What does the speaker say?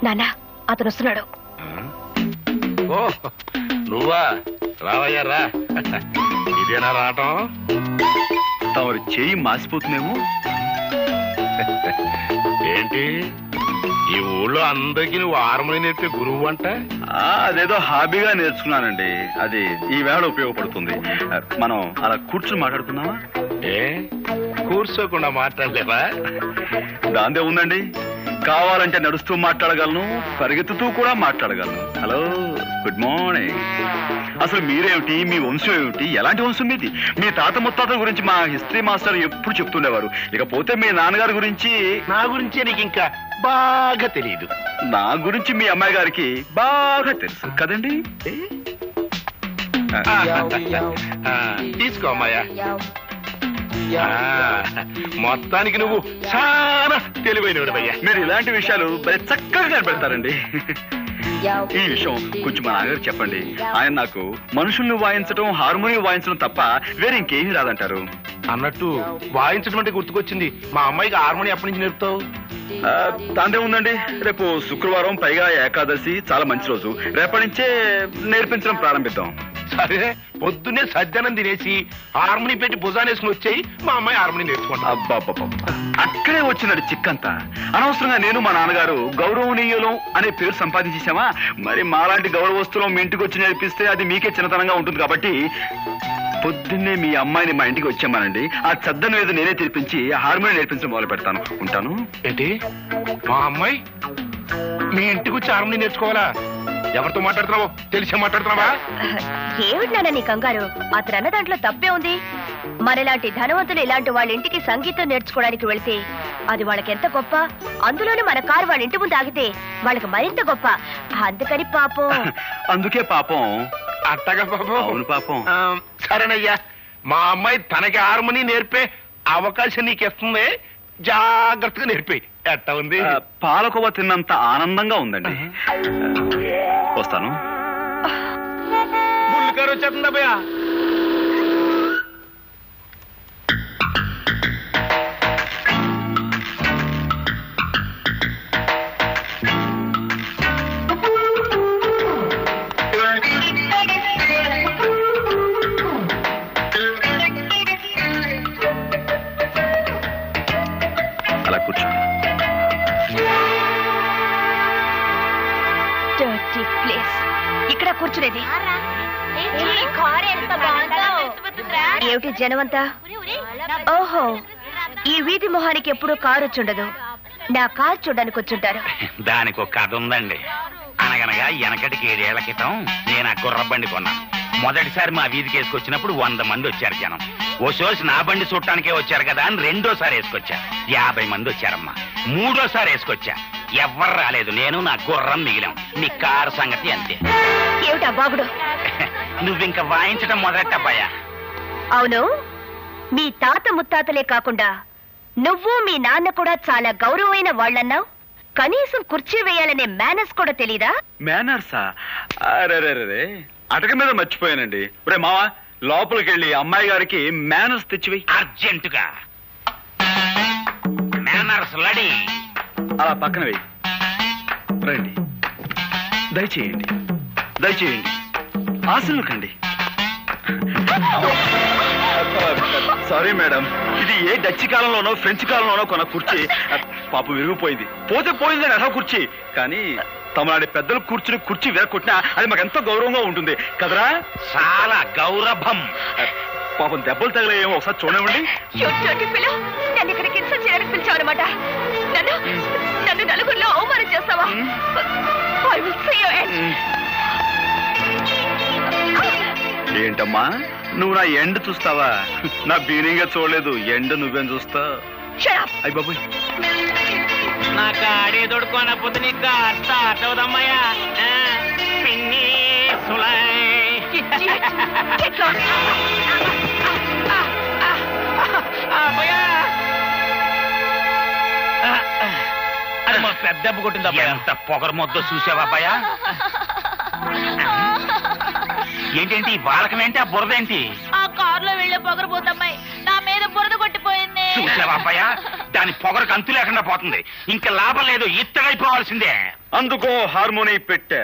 నాన్న అతను వస్తున్నాడు. ఓ నువ్వా? రావయ్యా రా. ఇదేనా రావటం? తమరి చేయి మాసిపోతుందేమో. ఏంటి ఈ ఊళ్ళో అందరికి నువ్వు హార్మోని నేర్పే గురువు అంట? అదేదో హాబీగా నేర్చుకున్నానండి. అది ఈ వేళ ఉపయోగపడుతుంది. మనం అలా కూర్చుని మాట్లాడుకుందామా? ఏ కూర్చోకుండా మాట్లాడలేవా? దాందే ఉందండి. కావాలంటే నడుస్తూ మాట్లాడగలను, పరిగెత్తుతూ కూడా మాట్లాడగలను. Hello, good morning. అసలు మీరేమిటి, మీ వంశం ఏమిటి, ఎలాంటి వంశం మీది? మీ తాత ముత్తాతల గురించి మా హిస్టరీ మాస్టర్ ఎప్పుడు చెప్తుండేవారు. ఇకపోతే మీ నాన్నగారి గురించి. నా గురించే నీకు ఇంకా బాగా తెలియదు. నా గురించి మీ అమ్మాయి గారికి బాగా తెలుసు కదండి. తీసుకో అమ్మాయ్యా. మొత్తానికి నువ్వు చాలా తెలివైనవాడివయ్యా. మీరు ఇలాంటి విషయాలు భలే చక్కగా కనిపెడతారండి. ఈ విషయం కొంచెం మా నాన్నగారు చెప్పండి. ఆయన నాకు మనుషుల్ని వాయించడం, హార్మోనియం వాయించడం తప్ప వేరే ఇంకేమీ రాదంటారు. అన్నట్టు వాయించడం అంటే గుర్తుకొచ్చింది. మా అమ్మాయికి హార్మోనియం ఎప్పటి నుంచి నేర్పుతావు? దాందే ఉందండి. రేపు శుక్రవారం, పైగా ఏకాదశి, చాలా మంచి రోజు. రేపటి నుంచే నేర్పించడం ప్రారంభిద్దాం. సరే, పొద్దున్నే సజ్జనం తినేసి హార్మోనియం పెట్టి భుజానేసుకుని వచ్చాయి. మా అమ్మాయి హార్మోనియం నేర్చుకుంటా. అబ్బాబ్బా, అక్కడే వచ్చినది చిక్కంతా. అనవసరంగా నేను మా నాన్నగారు గౌరవనీయులం అనే పేరు సంపాదించేసామా? మరి మాలాంటి గౌరవస్తులం మీ ఇంటికి వచ్చి నేర్పిస్తే అది మీకే చిన్నతనంగా ఉంటుంది. కాబట్టి పొద్దున్నే మీ అమ్మాయిని మా ఇంటికి వచ్చామానండి. ఆ చద్దను మీద నేనే తెరిపించి హార్మోనియం నేర్పించడం మొదలు పెడతాను. ఉంటాను. ఏంటి, మా అమ్మాయి మీ ఇంటికి వచ్చి హార్మోనియం నేర్చుకోవాలా? ఎవరితో మాట్లాడుతున్నావో తెలిసే మాట్లాడుతున్నావా? ఏమిటి నాన్న నీ కంగారు? అతను అన్న దాంట్లో తప్పే ఉంది. మనలాంటి ధనవంతులు ఇలాంటి వాళ్ళ ఇంటికి సంగీతం నేర్చుకోవడానికి వెళ్తే అది వాళ్ళకి ఎంత గొప్ప. అందులోనే మన కారు వాళ్ళ ఇంటి ముందు ఆగితే వాళ్ళకి మరింత గొప్ప. అందుకని పాపం. అందుకే పాపం. అట్టగా పాపం. అవును పాపం. సరేనయ్యా, మా అమ్మాయి తనకి హార్మోనియం నేర్పే అవకాశం నీకు ఇస్తుంది. జాగ్రత్తగా నేర్పి. ఎట్ట ఉంది? పాలకోవ తిన్నంత ఆనందంగా ఉందండి. వస్తాను. బుల్లికారు వచ్చేస్తుందా భయ్యా? అలా కూర్చోండి. ఇక్కడ కూర్చునేది ఏమిటి జనమంతా? ఓహో, ఈ వీధి మొహానికి ఎప్పుడు కారు వచ్చుండదు. నా కారు చూడడానికి వచ్చుంటారు. దానికి ఒక కథ ఉందండి. అనగనగా వెనకటికి 7 ఏళ్ల క్రితం నేను ఆ గుర్రబండి కొన్నాను. మొదటిసారి మా వీధికి వేసుకొచ్చినప్పుడు 100 మంది వచ్చారు జనం. ఓ సోసి నా బండి చూడటానికే వచ్చారు కదా అని రెండోసారి వేసుకొచ్చా. 50 మంది వచ్చారమ్మా. మూడోసారి వేసుకొచ్చా. ఎవ్వరు రాలేదు. నేను నా గుర్రం మిగిలాం. నీ కారు సంగతి అంతే. ఏమిటా బాగుడు? నువ్వింక వాయించడం మొదలెట్టబ్బాయా. అవును, మీ తాత ముత్తాతలే కాకుండా నువ్వు మీ నాన్న కూడా చాలా గౌరవమైన వాళ్ళన్నావు. కనీసం కుర్చీ వేయాలనే మేనర్స్ కూడా తెలీదా? మేనర్సా? అరే, అటక మీద మర్చిపోయానండి. ఒరే మావా, లోపలికి వెళ్ళి అమ్మాయి గారికి మేనర్స్ తెచ్చివి. అర్జెంటుగా మేనర్స్ లడి. అలా పక్కన వెయ్యి. రండి, దయచేయండి, దయచేయండి. ఆశలు కండి. సారీ మేడం, ఇది ఏ డచ్ కాలంలోనో ఫ్రెంచ్ కాలంలోనో కొన్న కుర్చీ. పాపం విరిగిపోయింది. పోతే పోయిందని అర్హ కుర్చీ. కానీ తమలాంటి పెద్దలు కూర్చుని కుర్చీ వేరకొట్టినా అది మాకు ఎంతో గౌరవంగా ఉంటుంది కదరా? చాలా గౌరవం. పాపం దెబ్బలు తగిలేమో ఒకసారి చూడండి. నన్ను ఇక్కడికి ఇన్సల్ట్ చేయడానికి పిలిచావు అనమాట. నన్ను నలుగురిలో అవమానం చేస్తావా? I will see your end. ఏంటమ్మా, నువ్వు నా ఎండ్ చూస్తావా? నా బీనింగ్ చూడలేదు. ఎండ్ నువ్వేం చూస్తా? అయ్య బాబోయ్, నా కాడే దొడుకోనపోతే నీకు స్టార్ట్ అవుదమ్మయ్యా. పిన్ని అది మా పెద్ద దెబ్బ కొట్టింది. ఎంత పొగరు మొద్దో చూసావా అబ్బాయా? ఏంటేంటి బాలకమేంటి? ఆ బురదేంటి? ఆ కారులో వెళ్లే పొగరు పోతమ్మాయి నా మీద బురద కొట్టిపోయింది. చూసావా అబ్బాయా? దాని పొగరకు అంతు లేకుండా పోతుంది. ఇంకా లాభం లేదు, ఇత్తడైపోవాల్సిందే. అందుకో హార్మోని పెట్టే.